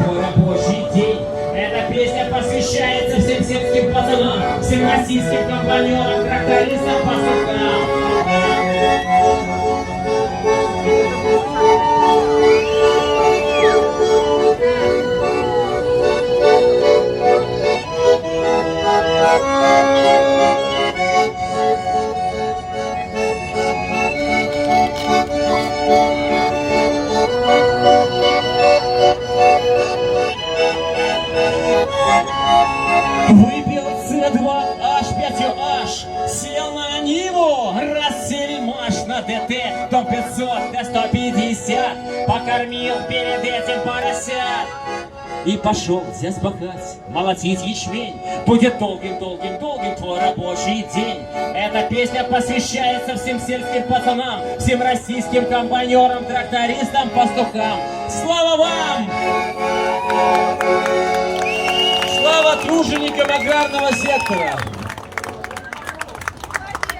твой рабочий день. Эта песня посвящается всем сельским пацанам, всем российским комбайнерам, трактористам, пастухам. Выпил С2H5H, сел на Ниву, рассели марш на ДТ, дом 500, Т150, покормил перед этим поросят. И пошел здесь пахать, молотить ячмень. Будет долгим твой рабочий день. Эта песня посвящается всем сельским пацанам, всем российским комбайнерам, трактористам, пастухам. Слава вам! Слава труженикам аграрного сектора!